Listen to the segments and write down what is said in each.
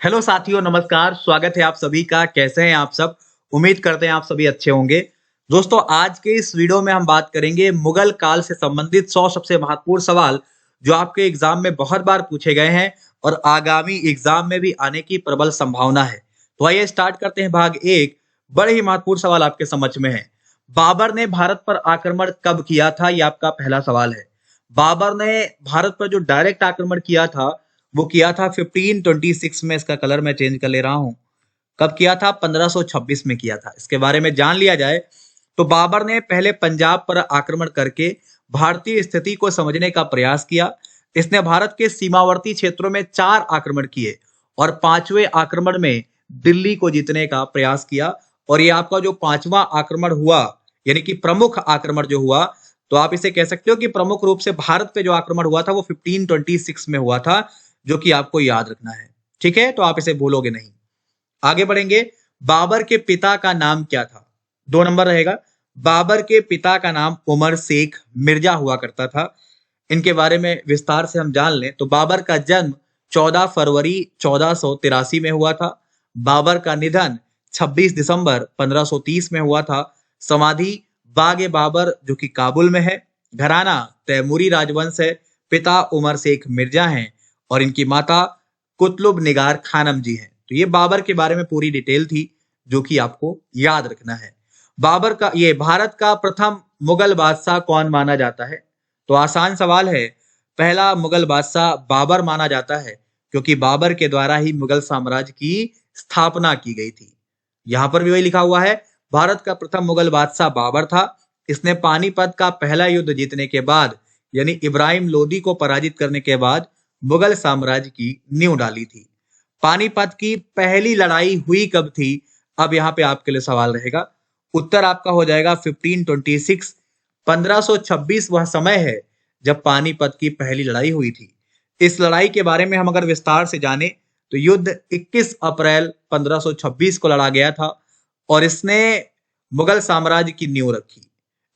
Hello साथियों, नमस्कार। स्वागत है आप सभी का। कैसे हैं आप सब? उम्मीद करते हैं आप सभी अच्छे होंगे। दोस्तों, आज के इस वीडियो में हम बात करेंगे मुगल काल से संबंधित 100 सबसे महत्वपूर्ण सवाल जो आपके एग्जाम में बहुत बार पूछे गए हैं और आगामी एग्जाम में भी आने की प्रबल संभावना है। तो आइए स्टार्ट करते हैं। भाग एक, बड़े ही महत्वपूर्ण सवाल आपके समझ में है। बाबर ने भारत पर आक्रमण कब किया था? यह आपका पहला सवाल है। बाबर ने भारत पर जो डायरेक्ट आक्रमण किया था वो किया था 1526 में। इसका कलर मैं चेंज कर ले रहा हूं। कब किया था? 1526 में किया था। इसके बारे में जान लिया जाए तो बाबर ने पहले पंजाब पर आक्रमण करके भारतीय स्थिति को समझने का प्रयास किया। इसने भारत के सीमावर्ती क्षेत्रों में 4 आक्रमण किए और 5वें आक्रमण में दिल्ली को जीतने का प्रयास किया। और ये आपका जो 5वां आक्रमण हुआ, यानी कि प्रमुख आक्रमण जो हुआ, तो आप इसे कह सकते हो कि प्रमुख रूप से भारत पे जो आक्रमण हुआ था वो 1526 में हुआ था, जो कि आपको याद रखना है। ठीक है, तो आप इसे भूलोगे नहीं। आगे बढ़ेंगे। बाबर के पिता का नाम क्या था? 2 नंबर रहेगा। बाबर के पिता का नाम उमर शेख मिर्जा हुआ करता था। इनके बारे में विस्तार से हम जान लें तो बाबर का जन्म 14 फरवरी 1483 में हुआ था। बाबर का निधन 26 दिसंबर 1530 में हुआ था। समाधि बाग ए बाबर जो कि काबुल में है। घराना तैमूरी राजवंश है। पिता उमर शेख मिर्जा हैं और इनकी माता कुतुब निगार खानम जी हैं। तो ये बाबर के बारे में पूरी डिटेल थी जो कि आपको याद रखना है। बाबर का ये भारत का प्रथम मुगल बादशाह कौन माना जाता है? तो आसान सवाल है। पहला मुगल बादशाह बाबर माना जाता है क्योंकि बाबर के द्वारा ही मुगल साम्राज्य की स्थापना की गई थी। यहां पर भी वही लिखा हुआ है, भारत का प्रथम मुगल बादशाह बाबर था। इसने पानीपत का पहला युद्ध जीतने के बाद, यानी इब्राहिम लोदी को पराजित करने के बाद, मुगल साम्राज्य की नींव डाली थी। पानीपत की पहली लड़ाई हुई कब थी? अब यहाँ पे आपके लिए सवाल रहेगा। उत्तर आपका हो जाएगा 1526। 1526 वह समय है जब पानीपत की पहली लड़ाई हुई थी। इस लड़ाई के बारे में हम अगर विस्तार से जाने तो युद्ध 21 अप्रैल 1526 को लड़ा गया था और इसने मुगल साम्राज्य की नींव रखी।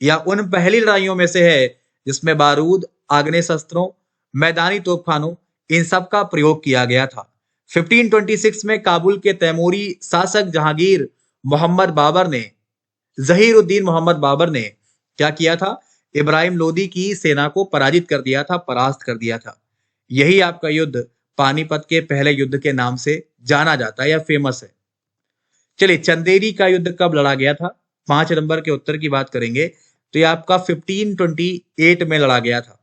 यह उन पहली लड़ाइयों में से है जिसमें बारूद, आग्नेय शस्त्रों, मैदानी तोपखानों, इन सब का प्रयोग किया गया था। 1526 में काबुल के तैमूरी शासक जहीरुद्दीन मोहम्मद बाबर ने क्या किया था? इब्राहिम लोदी की सेना को पराजित कर दिया था, परास्त कर दिया था। यही आपका युद्ध पानीपत के पहले युद्ध के नाम से जाना जाता है या फेमस है। चलिए, चंदेरी का युद्ध कब लड़ा गया था? 5 नंबर के उत्तर की बात करेंगे तो ये आपका 1528 में लड़ा गया था।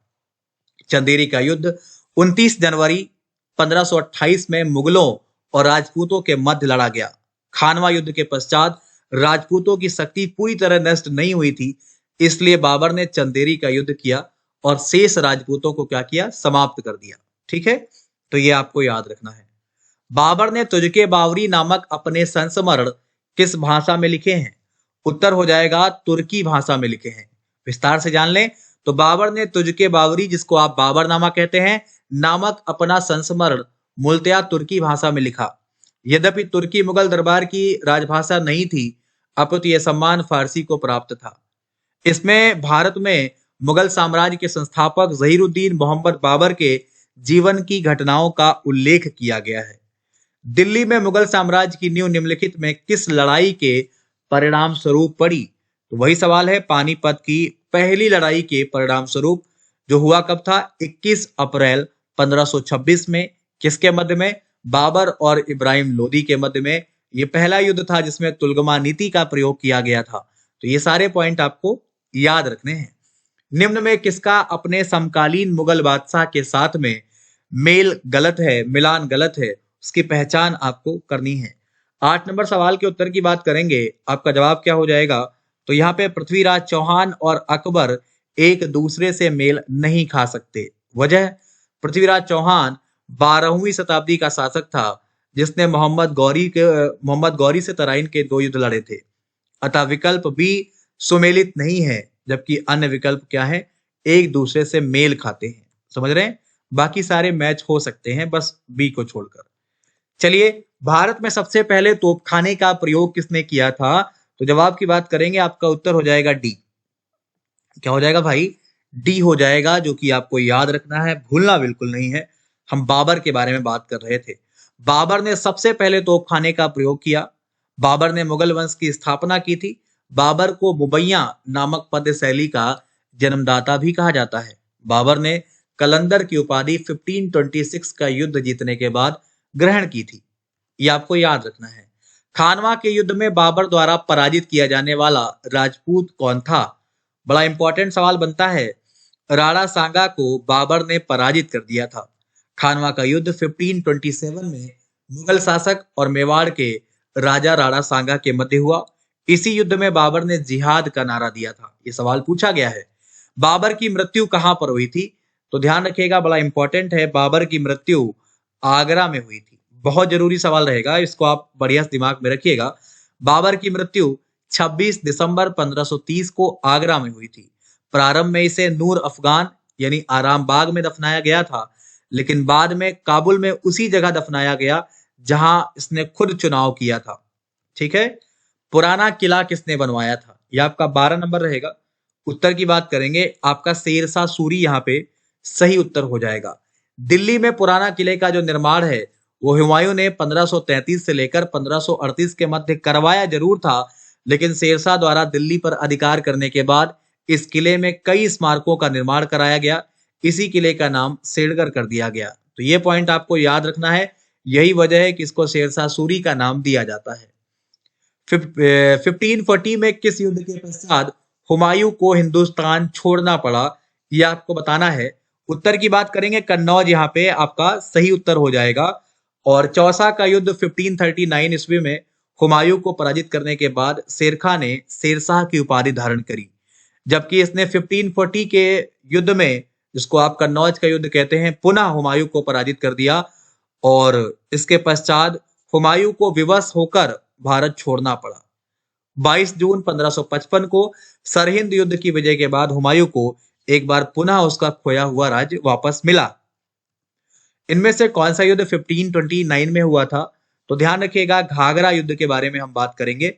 चंदेरी का युद्ध 29 जनवरी 1528 में मुगलों और राजपूतों के मध्य लड़ा गया। खानवा युद्ध के पश्चात राजपूतों की शक्ति पूरी तरह नष्ट नहीं हुई थी, इसलिए बाबर ने चंदेरी का युद्ध किया और शेष राजपूतों को क्या किया? समाप्त कर दिया। ठीक है, तो ये आपको याद रखना है। बाबर ने तुझके बावरी नामक अपने संस्मरण किस भाषा में लिखे हैं? उत्तर हो जाएगा तुर्की भाषा में लिखे हैं। विस्तार से जान लें तो बाबर ने तुझके बावरी, जिसको आप बाबरनामा कहते हैं, नामक अपना संस्मरण मूलतया तुर्की भाषा में लिखा। यद्यपि तुर्की मुगल दरबार की राजभाषा नहीं थी, अपितु यह सम्मान फारसी को प्राप्त था। इसमें भारत में मुगल साम्राज्य के संस्थापक जहीरुद्दीन मोहम्मद बाबर के जीवन की घटनाओं का उल्लेख किया गया है। दिल्ली में मुगल साम्राज्य की नींव निम्नलिखित में किस लड़ाई के परिणाम स्वरूप पड़ी? तो वही सवाल है, पानीपत की पहली लड़ाई के परिणाम स्वरूप, जो हुआ कब था? 21 अप्रैल 1526 में। किसके मध्य में? बाबर और इब्राहिम लोदी के मध्य में। यह पहला युद्ध था जिसमें तुलगमा नीति का प्रयोग किया गया था। तो ये सारे पॉइंट आपको याद रखने हैं। निम्न में किसका अपने समकालीन मुगल बादशाह के साथ में मेल गलत है, मिलान गलत है, उसकी पहचान आपको करनी है। 8 नंबर सवाल के उत्तर की बात करेंगे, आपका जवाब क्या हो जाएगा? तो यहाँ पे पृथ्वीराज चौहान और अकबर एक दूसरे से मेल नहीं खा सकते। वजह? पृथ्वीराज चौहान 12वीं शताब्दी का शासक था जिसने मोहम्मद गौरी से तराइन के 2 युद्ध लड़े थे। अतः विकल्प बी सुमेलित नहीं है, जबकि अन्य विकल्प क्या है? एक दूसरे से मेल खाते हैं। समझ रहे हैं? बाकी सारे मैच हो सकते हैं, बस बी को छोड़कर। चलिए, भारत में सबसे पहले तोपखाने का प्रयोग किसने किया था? तो जवाब की बात करेंगे, आपका उत्तर हो जाएगा डी। क्या हो जाएगा भाई? डी हो जाएगा, जो कि आपको याद रखना है, भूलना बिल्कुल नहीं है। हम बाबर के बारे में बात कर रहे थे। बाबर ने सबसे पहले तोपखाने का प्रयोग किया। बाबर ने मुगल वंश की स्थापना की थी। बाबर को मुबैया नामक पद शैली का जन्मदाता भी कहा जाता है। बाबर ने कलंदर की उपाधि 1526 का युद्ध जीतने के बाद ग्रहण की थी। ये आपको याद रखना है। खानवा के युद्ध में बाबर द्वारा पराजित किया जाने वाला राजपूत कौन था? बड़ा इंपॉर्टेंट सवाल बनता है। राणा सांगा को बाबर ने पराजित कर दिया था। खानवा का युद्ध 1527 में मुगल शासक और मेवाड़ के राजा राणा सांगा के मध्य हुआ। इसी युद्ध में बाबर ने जिहाद का नारा दिया था। ये सवाल पूछा गया है। बाबर की मृत्यु कहां पर हुई थी? तो ध्यान रखिएगा, बड़ा इंपॉर्टेंट है। बाबर की मृत्यु आगरा में हुई थी। बहुत जरूरी सवाल रहेगा, इसको आप बढ़िया दिमाग में रखिएगा। बाबर की मृत्यु 26 दिसंबर 1530 को आगरा में हुई थी। प्रारंभ में इसे नूर अफगान यानी आराम बाग में दफनाया गया था, लेकिन बाद में काबुल में उसी जगह दफनाया गया जहां इसने खुद चुनाव किया था। ठीक है। पुराना किला किसने बनवाया था? यह आपका 12 नंबर रहेगा। उत्तर की बात करेंगे, आपका शेरशाह सूरी यहाँ पे सही उत्तर हो जाएगा। दिल्ली में पुराना किले का जो निर्माण है वो हुमायूं ने 1533 से लेकर 1538 के मध्य करवाया जरूर था, लेकिन शेरशाह द्वारा दिल्ली पर अधिकार करने के बाद इस किले में कई स्मारकों का निर्माण कराया गया। इसी किले का नाम शेरगढ़ कर दिया गया। तो ये पॉइंट आपको याद रखना है। यही वजह है कि इसको शेरशाह सूरी का नाम दिया जाता है। 1540 में किस युद्ध के पश्चात हुमायूं को हिंदुस्तान छोड़ना पड़ा? यह आपको बताना है। उत्तर की बात करेंगे, कन्नौज यहाँ पे आपका सही उत्तर हो जाएगा। और चौसा का युद्ध 1539 ईस्वी में हुमायूं को पराजित करने के बाद शेरखां ने शेरशाह की उपाधि धारण करी, जबकि इसने 1540 के युद्ध में, जिसको आप कन्नौज का युद्ध कहते हैं, पुनः हुमायूं को पराजित कर दिया। और इसके पश्चात हुमायूं को विवश होकर भारत छोड़ना पड़ा। 22 जून 1555 को सरहिंद युद्ध की विजय के बाद हुमायूं को एक बार पुनः उसका खोया हुआ राज्य वापस मिला। इनमें से कौन सा युद्ध 1529 में हुआ था? तो ध्यान रखिएगा, घाघरा युद्ध के बारे में हम बात करेंगे।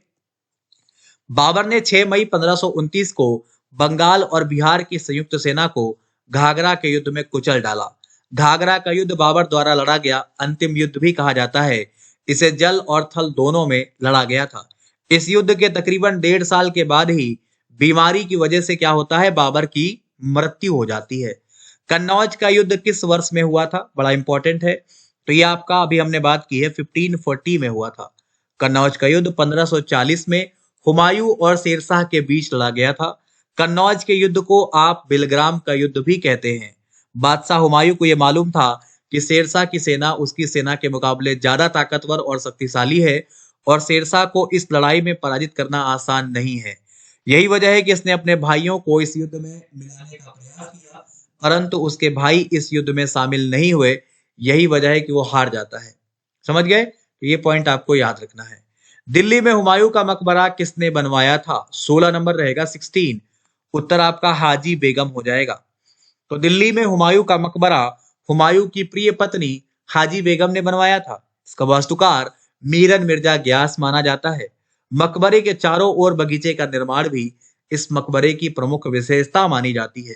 बाबर ने 6 मई 1529 को बंगाल और बिहार की संयुक्त सेना को घाघरा के युद्ध में कुचल डाला। घाघरा का युद्ध बाबर द्वारा लड़ा गया अंतिम युद्ध भी कहा जाता है। इसे जल और थल दोनों में लड़ा गया था। इस युद्ध के तकरीबन 1.5 साल के बाद ही बीमारी की वजह से क्या होता है, बाबर की मृत्यु हो जाती है। कन्नौज का युद्ध किस वर्ष में हुआ था? बड़ा इंपॉर्टेंट है। तो ये आपका अभी हमने बात की है 1540 में हुआ था। कन्नौज का युद्ध 1540 में हुमायूं और शेरशाह के बीच लड़ा गया था। कन्नौज के युद्ध को आप बिलग्राम का युद्ध भी कहते हैं। बादशाह हुमायूं को यह मालूम था कि शेरशाह की सेना उसकी सेना के मुकाबले ज्यादा ताकतवर और शक्तिशाली है और शेरशाह को इस लड़ाई में पराजित करना आसान नहीं है। यही वजह है कि इसने अपने भाइयों को इस युद्ध में मिलाने का प्रयास किया, परंतु उसके भाई इस युद्ध में शामिल नहीं हुए। यही वजह है कि वो हार जाता है। समझ गए? तो ये पॉइंट आपको याद रखना है। दिल्ली में हुमायूं का मकबरा किसने बनवाया था? 16 नंबर रहेगा, 16। उत्तर आपका हाजी बेगम हो जाएगा। तो दिल्ली में हुमायूं का मकबरा हुमायूं की प्रिय पत्नी हाजी बेगम ने बनवाया था। इसका वास्तुकार मीरन मिर्जा ग्यास माना जाता है। मकबरे के चारों ओर बगीचे का निर्माण भी इस मकबरे की प्रमुख विशेषता मानी जाती है।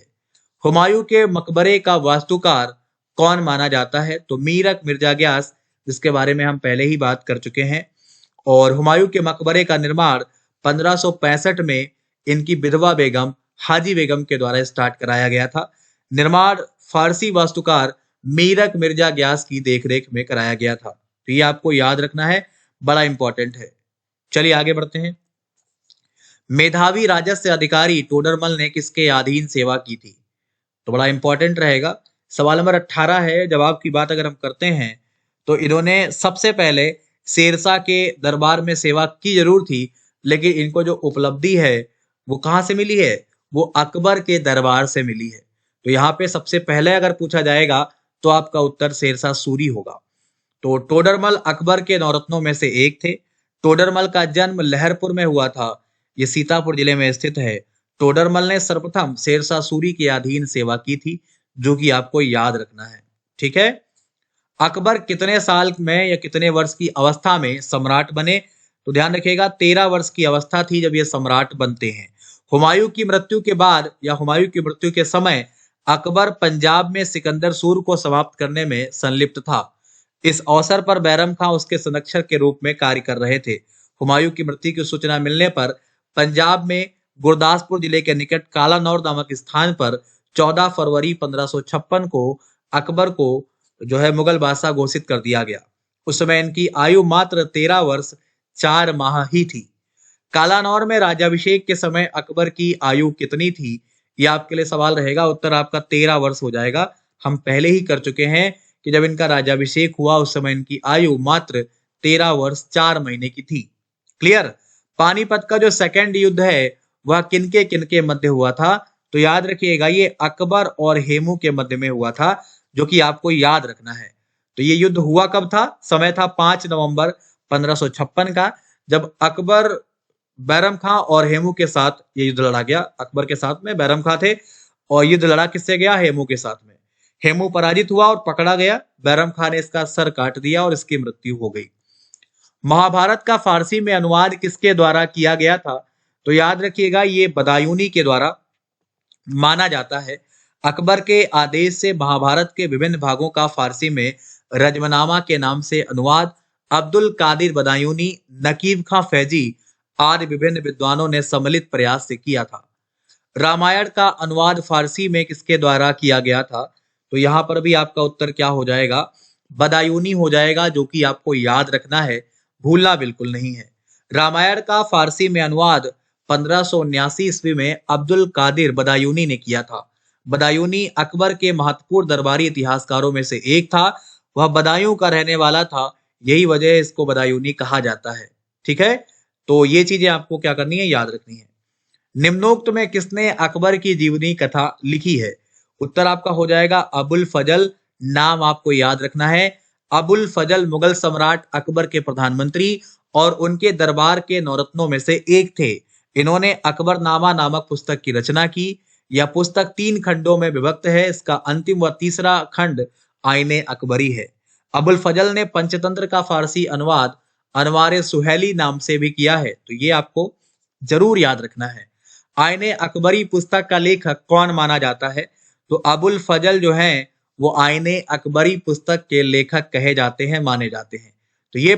हुमायूं के मकबरे का वास्तुकार कौन माना जाता है? तो मीरक मिर्जा ग्यास, जिसके बारे में हम पहले ही बात कर चुके हैं। और हुमायूं के मकबरे का निर्माण 1565 में इनकी विधवा बेगम हाजी बेगम के द्वारा स्टार्ट कराया गया था। निर्माण फारसी वास्तुकार मीरक मिर्जा ग्यास की देखरेख में कराया गया था। तो ये आपको याद रखना है, बड़ा इंपॉर्टेंट है। चलिए आगे बढ़ते हैं। मेधावी राजस्व अधिकारी टोडरमल ने किसके अधीन सेवा की थी? तो बड़ा इंपॉर्टेंट रहेगा। सवाल नंबर 18 है। जवाब की बात अगर हम करते हैं तो इन्होंने सबसे पहले शेरशाह के दरबार में सेवा की जरूर थी, लेकिन इनको जो उपलब्धि है वो कहां से मिली है? वो अकबर के दरबार से मिली है। तो यहाँ पे सबसे पहले अगर पूछा जाएगा तो आपका उत्तर शेरशाह सूरी होगा। तो टोडरमल अकबर के नौरत्नों में से एक थे। टोडरमल का जन्म लहरपुर में हुआ था। ये सीतापुर जिले में स्थित है। टोडरमल ने सर्वप्रथम शेरशाह सूरी के अधीन सेवा की थी, जो कि आपको याद रखना है। ठीक है। अकबर कितने साल में या कितने वर्ष की अवस्था में सम्राट बने? तो ध्यान रखिएगा 13 वर्ष की अवस्था थी जब ये सम्राट बनते हैं। हुमायूं की मृत्यु के बाद या हुमायूं की मृत्यु के समय अकबर पंजाब में सिकंदर सूर को समाप्त करने में संलिप्त था। इस अवसर पर बैरम खां उसके संरक्षक के रूप में कार्य कर रहे थे। हुमायूं की मृत्यु की सूचना मिलने पर पंजाब में गुरदासपुर जिले के निकट कालानौर नामक स्थान पर 14 फरवरी 1556 को अकबर को जो है मुगल बादशाह घोषित कर दिया गया। उस समय इनकी आयु मात्र 13 वर्ष 4 माह ही थी। कालानौर में राज्याभिषेक के समय अकबर की आयु कितनी थी, यह आपके लिए सवाल रहेगा। उत्तर आपका 13 वर्ष हो जाएगा। हम पहले ही कर चुके हैं कि जब इनका राज्याभिषेक हुआ उस समय इनकी आयु मात्र 13 वर्ष 4 महीने की थी। क्लियर। पानीपत का जो सेकंड युद्ध है वह किनके किनके मध्य हुआ था, तो याद रखिएगा ये अकबर और हेमू के मध्य में हुआ था, जो कि आपको याद रखना है। तो ये युद्ध हुआ कब था? समय था 5 नवंबर 1556 का, जब अकबर बैरम खां और हेमू के साथ ये युद्ध लड़ा गया। अकबर के साथ में बैरम खां थे और युद्ध लड़ा किससे गया? हेमू के साथ में। हेमू पराजित हुआ और पकड़ा गया। बैरम खां ने इसका सर काट दिया और इसकी मृत्यु हो गई। महाभारत का फारसी में अनुवाद किसके द्वारा किया गया था? तो याद रखिएगा ये बदायूनी के द्वारा माना जाता है। अकबर के आदेश से महाभारत के विभिन्न भागों का फारसी में रजमनामा के नाम से अनुवाद अब्दुल कादिर बदायूनी, नकीब खां फैजी आदि विभिन्न विद्वानों ने सम्मिलित प्रयास से किया था। रामायण का अनुवाद फारसी में किसके द्वारा किया गया था? तो यहां पर भी आपका उत्तर क्या हो जाएगा? बदायूनी हो जाएगा, जो कि आपको याद रखना है, भूलना बिल्कुल नहीं है। रामायण का फारसी में अनुवाद 1579 ईस्वी में अब्दुल कादिर बदायूनी ने किया था। बदायूनी अकबर के महत्वपूर्ण दरबारी इतिहासकारों में से एक था। वह बदायूं का रहने वाला था, यही वजह इसको बदायूनी कहा जाता है। ठीक है, तो ये चीजें आपको क्या करनी है, याद रखनी है। निम्नोक्त में किसने अकबर की जीवनी कथा लिखी है? उत्तर आपका हो जाएगा अबुल फजल। नाम आपको याद रखना है। अबुल फजल मुगल सम्राट अकबर के प्रधानमंत्री और उनके दरबार के नौरत्नों में से एक थे। इन्होंने अकबरनामा नामक पुस्तक की रचना की। यह पुस्तक 3 खंडों में विभक्त है। इसका अंतिम व तीसरा खंड आईने अकबरी है। अबुल फजल ने पंचतंत्र का फारसी अनुवाद अनवारे सुहेली नाम से भी किया है, तो ये आपको जरूर याद रखना है। आईने अकबरी पुस्तक का लेखक कौन माना जाता है? तो अबुल फजल जो है वो आईने अकबरी पुस्तक के लेखक कहे जाते हैं, माने जाते हैं। तो ये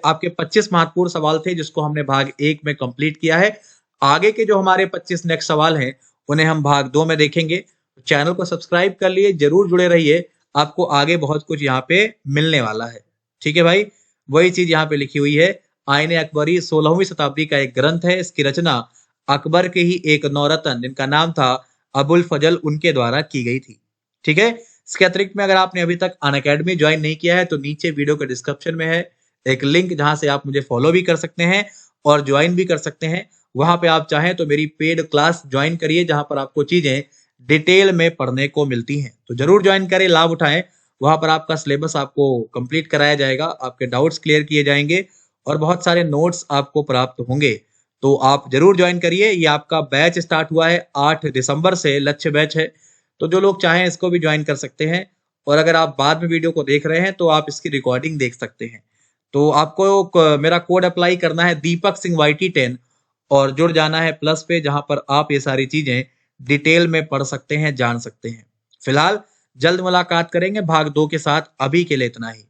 आपके 25 महत्वपूर्ण सवाल थे जिसको हमने भाग 1 में कंप्लीट किया है। आगे के जो हमारे 25 नेक्स्ट सवाल हैं उन्हें हम भाग 2 में देखेंगे। चैनल को सब्सक्राइब कर लिए, जरूर जुड़े रहिए, आपको आगे बहुत कुछ यहाँ पे मिलने वाला है। ठीक है भाई, वही चीज यहाँ पे लिखी हुई है। आईने अकबरी 16वीं शताब्दी का एक ग्रंथ है। इसकी रचना अकबर के ही एक नौरतन जिनका नाम था अबुल फजल, उनके द्वारा की गई थी। ठीक है, इसके अतिरिक्त में अगर आपने अभी तक अनअकैडमी ज्वाइन नहीं किया है तो नीचे वीडियो के डिस्क्रिप्शन में है एक लिंक, जहां से आप मुझे फॉलो भी कर सकते हैं और ज्वाइन भी कर सकते हैं। वहां पे आप चाहें तो मेरी पेड क्लास ज्वाइन करिए, जहां पर आपको चीजें डिटेल में पढ़ने को मिलती हैं। तो जरूर ज्वाइन करें, लाभ उठाएं। वहां पर आपका सिलेबस आपको कंप्लीट कराया जाएगा, आपके डाउट्स क्लियर किए जाएंगे और बहुत सारे नोट्स आपको प्राप्त होंगे। तो आप जरूर ज्वाइन करिए। ये आपका बैच स्टार्ट हुआ है 8 दिसंबर से, लक्ष्य बैच है। तो जो लोग चाहें इसको भी ज्वाइन कर सकते हैं। और अगर आप बाद में वीडियो को देख रहे हैं तो आप इसकी रिकॉर्डिंग देख सकते हैं। तो आपको मेरा कोड अप्लाई करना है दीपक सिंह YT10 और जुड़ जाना है प्लस पे, जहां पर आप ये सारी चीजें डिटेल में पढ़ सकते हैं, जान सकते हैं। फिलहाल जल्द मुलाकात करेंगे भाग 2 के साथ। अभी के लिए इतना ही।